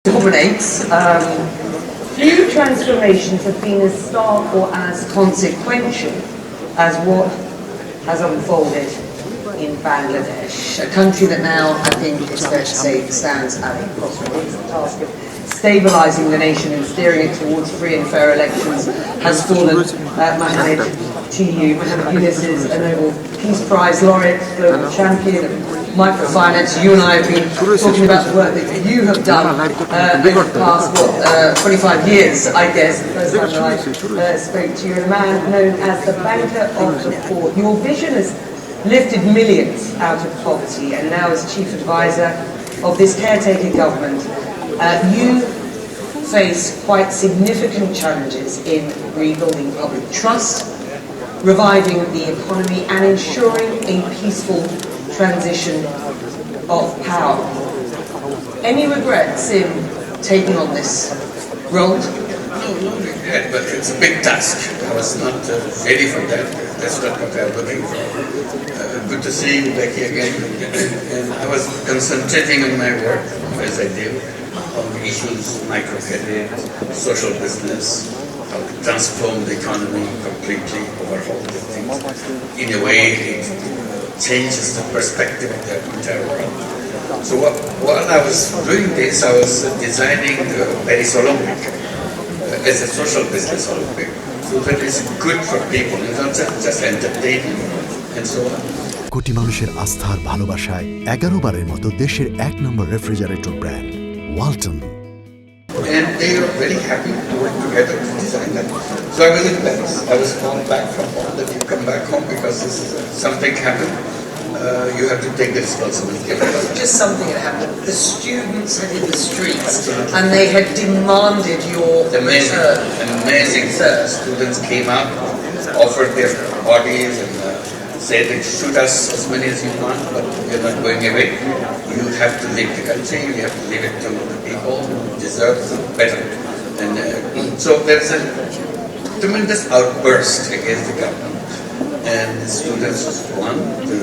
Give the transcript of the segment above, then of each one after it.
Dominates. Few transformations have been as stark or as consequential as what has unfolded in Bangladesh, a country that now, I think it's fair to say, stands at the crossroads. The task of stabilising the nation and steering it towards free and fair elections has fallen, Mohammed, to you. Mohammed Yunus is a Nobel Peace Prize laureate, global champion of microfinance. You and I have been talking about the work that you have done over the past 25 years, I guess. The first time that I spoke to you, a man known as the banker of the poor. Your vision has lifted millions out of poverty, and now as chief advisor of this caretaker government, you face quite significant challenges in rebuilding public trust, reviving the economy, and ensuring a peaceful transition of power. Any regrets in taking on this role? No regret, but it's a big task. I was not ready for that. That's not what I'm looking for. Good to see you back here again. And I was concentrating on my work, as I do, on issues, microcredit, social business, how to transform the economy completely, overhaul the things. In a way, it changes the perspective of the entire world. So while I was doing this, I was designing the Paris Olympic as a social business Olympic. So that is good for people, it's not just entertainment and so on. কোটি মানুষের আস্থার ভালোবাসায় 11 বারের মতো দেশের 1 নম্বর refrigerator brand Walton. And they are very happy to work together to design that. So I was in Paris. I was called back from home that you come back home because something happened. You have to take the responsibility of it. Just something had happened. The students had hit the streets and they had demanded your return. Amazing. Students came out, offered their bodies and said that shoot us as many as you want, but we're not going away. You have to leave the country, you have to leave it to the people who deserve better. And so there's a tremendous outburst against the government. And the students won. The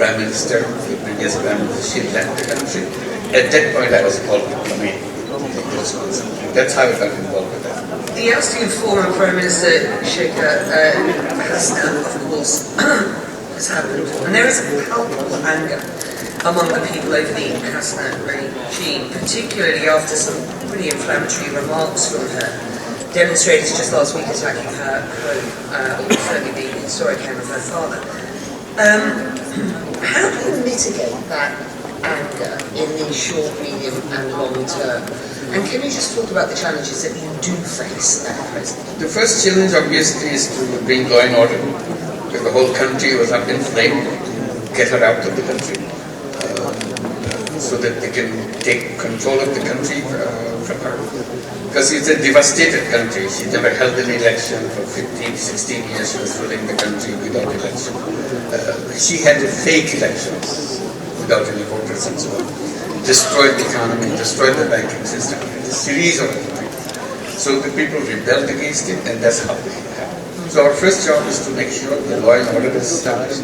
Prime Minister, the previous Prime Minister, she left the country. At that point I was called to come in. That's how I got involved with that. The ousting of former Prime Minister Sheikh Hasina, of course, has happened. And there is a palpable anger among the people over the Hasina regime, particularly after some pretty inflammatory remarks from her. Demonstrators just last week attacking her home, certainly the historic home of her father. How do you mitigate that anger in the short, medium and long term? And can you just talk about the challenges that you do face at present? The first challenge obviously is to bring law and order, because the whole country was up in flames, to get her out of the country, so that they can take control of the country from her. Because it's a devastated country. She never held an election for 15, 16 years. She was ruling the country without election. She had fake elections without any voters and so on. Destroyed the economy, destroyed the banking system, a series of things. So the people rebelled against it, and that's how it happened. So our first job is to make sure the law and order is established,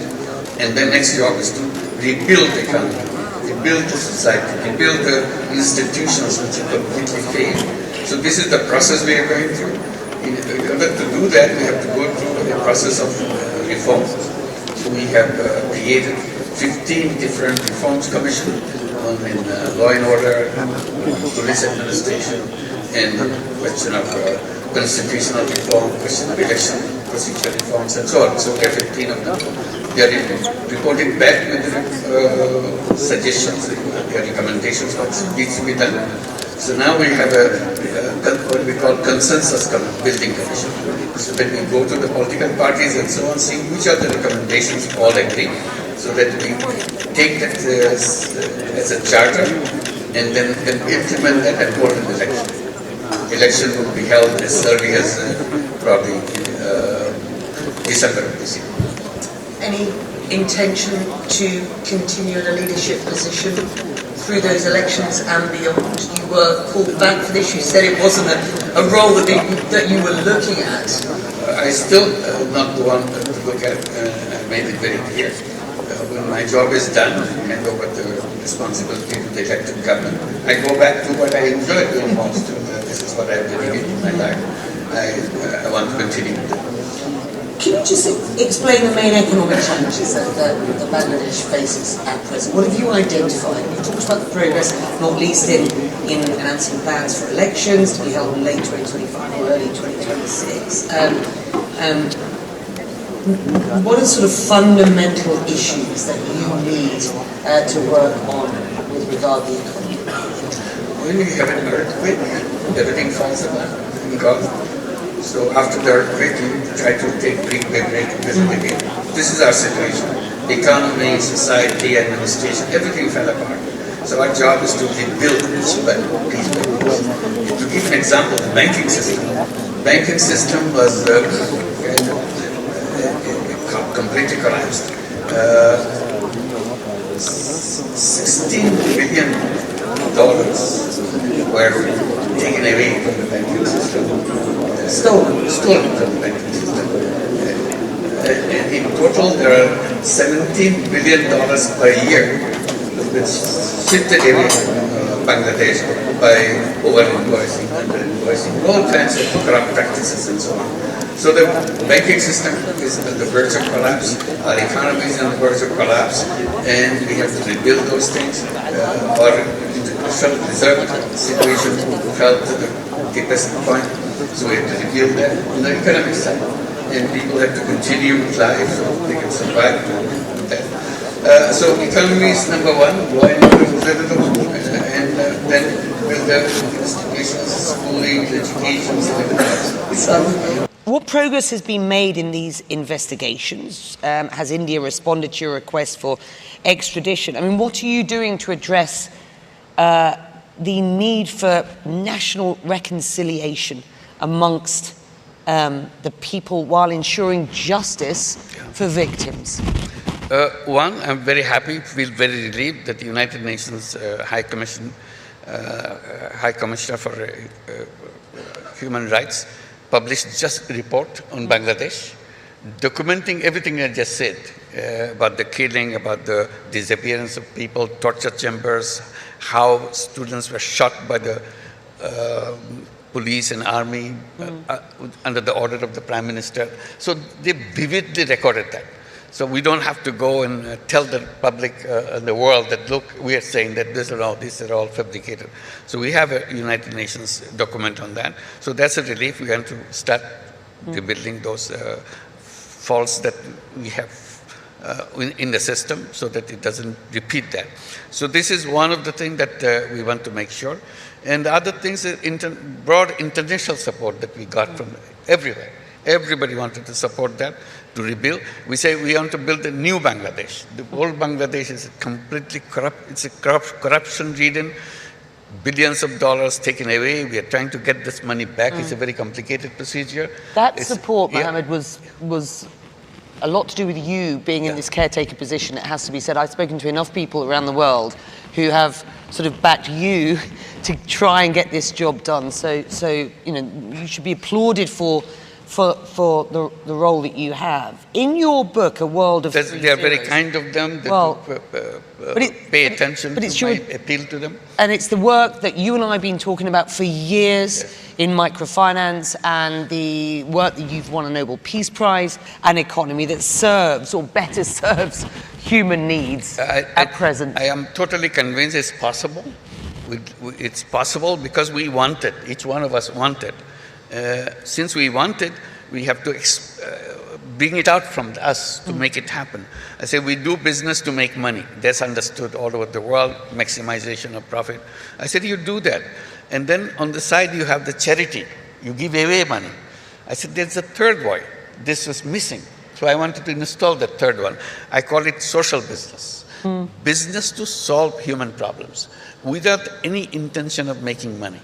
and the next job is to rebuild the economy, rebuild the society, rebuild the institutions which have completely failed. So this is the process we are going through. In order to do that, we have to go through a process of reform. So we have created 15 different reforms commissions in law and order, police administration, and question of constitutional reform, question of election procedure reforms, and so on. So there are 15 of them. They are reporting back with suggestions, their recommendations, what needs to be done. So now we have what we call consensus building commission. So when we go to the political parties and so on, see which are the recommendations all agree, so that we take that as a charter and then implement that and hold an election. Election will be held as early as probably December of this year. Any intention to continue in a leadership position through those elections and beyond? You were called back for this. You said it wasn't a role that you were looking at. I still not the one to look at. I made it very clear. When my job is done, hand over the responsibility to the elected government. I go back to what I enjoy doing most. This is what I've dedicated my life. I want to continue with it. Can you just explain the main economic challenges that Bangladesh faces at present? What have you identified? You talked about the progress, not least in announcing plans for elections to be held in late 2025 or early 2026. What are sort of fundamental issues that you need to work on with regard to the economy? When you have an earthquake, everything falls apart in Gaza. So after the earthquake, you try to take break business again. This is our situation. Economy, society, administration, everything fell apart. So our job is to rebuild piece by piece. To give an example, the banking system. Banking system was completely collapsed. $16 billion were taken away from the banking system. Stolen from the banking system. In total, there are $17 billion per year which shifted away from Bangladesh by over-invoicing, under-invoicing, all kinds of corrupt practices and so on. So the banking system is on the verge of collapse, our economy is on the verge of collapse, and we have to rebuild those things. Our international reserve situation fell to the deepest point, so we have to rebuild that on the economic side. And people have to continue life so they can survive that. So economy is number one, law and order is and then build the institutions, schooling, education, everything else. What progress has been made in these investigations? Has India responded to your request for extradition? I mean, what are you doing to address the need for national reconciliation amongst the people while ensuring justice for victims? One, I'm very happy, feel very relieved that the United Nations High Commissioner for Human Rights published just a report on Bangladesh, documenting everything I just said about the killing, about the disappearance of people, torture chambers, how students were shot by the police and army under the order of the Prime Minister. So they vividly recorded that. So we don't have to go and tell the public and the world that, look, we are saying that these are all fabricated. So we have a United Nations document on that. So that's a relief. We have to start rebuilding those faults that we have in the system so that it doesn't repeat that. So this is one of the things that we want to make sure. And the other things is broad international support that we got from everywhere. Everybody wanted to support that, to rebuild. We say we want to build a new Bangladesh. The old Bangladesh is completely corrupt. It's a corruption-ridden, billions of dollars taken away. We are trying to get this money back. It's a very complicated procedure. That support, Mohammed, was a lot to do with you being in this caretaker position, it has to be said. I've spoken to enough people around the world who have sort of backed you to try and get this job done. So you know, you should be applauded for the role that you have. In your book, A World of Three They are very Zeros, kind of them. They pay attention to my appeal to them. And it's the work that you and I have been talking about for years in microfinance, and the work that you've won a Nobel Peace Prize, an economy that serves, or better serves, human needs at present. I am totally convinced it's possible. It's possible because we want it. Each one of us want it. Since we want it, we have to bring it out from us to make it happen. I say we do business to make money. That's understood all over the world, maximization of profit. I said you do that. And then on the side you have the charity. You give away money. I said there's a third way. This was missing. So I wanted to install the third one. I call it social business. Business to solve human problems without any intention of making money.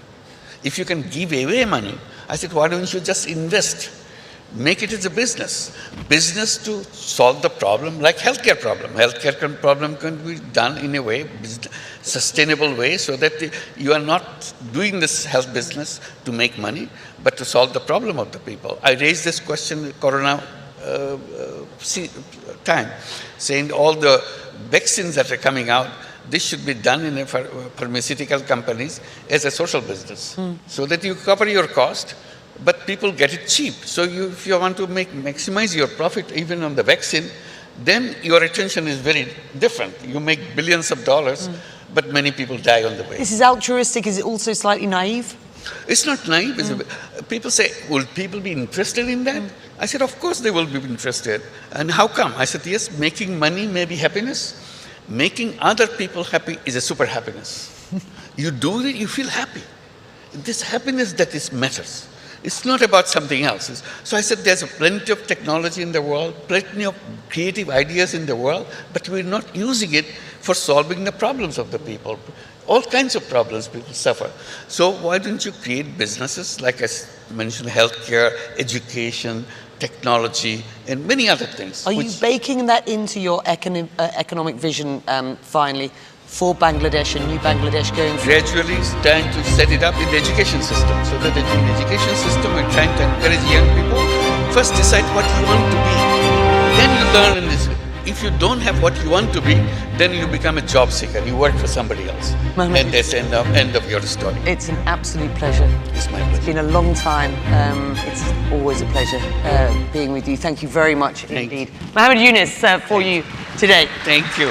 If you can give away money, I said, why don't you just invest? Make it as a business. Business to solve the problem, like healthcare problem. Healthcare problem can be done in a way, sustainable way, so that you are not doing this health business to make money, but to solve the problem of the people. I raised this question in Corona time, saying all the vaccines that are coming out, this should be done in pharmaceutical companies as a social business, so that you cover your cost, but people get it cheap. So if you want to maximize your profit even on the vaccine, then your attention is very different. You make billions of dollars, but many people die on the way. This is altruistic. Is it also slightly naive? It's not naive. People say, will people be interested in that? I said, of course they will be interested. And how come? I said, yes, making money may be happiness. Making other people happy is a super happiness. You do it, you feel happy. This happiness that is matters. It's not about something else. So I said, there's plenty of technology in the world, plenty of creative ideas in the world, but we're not using it for solving the problems of the people. All kinds of problems people suffer. So why don't you create businesses, like I mentioned, healthcare, education, technology, and many other things. Are you baking that into your economic vision finally for Bangladesh and new Bangladesh going forward? Gradually trying to set it up in the education system, so that in the education system we're trying to encourage young people, first decide what you want to be. Then you learn in this. If you don't have what you want to be, then you become a job seeker. You work for somebody else. Mohammed, And that's the end of your story. it's an absolute pleasure. It's my pleasure. It's been a long time. It's always a pleasure being with you. Thank you very much indeed. Mohammed Yunus for you today. Thank you.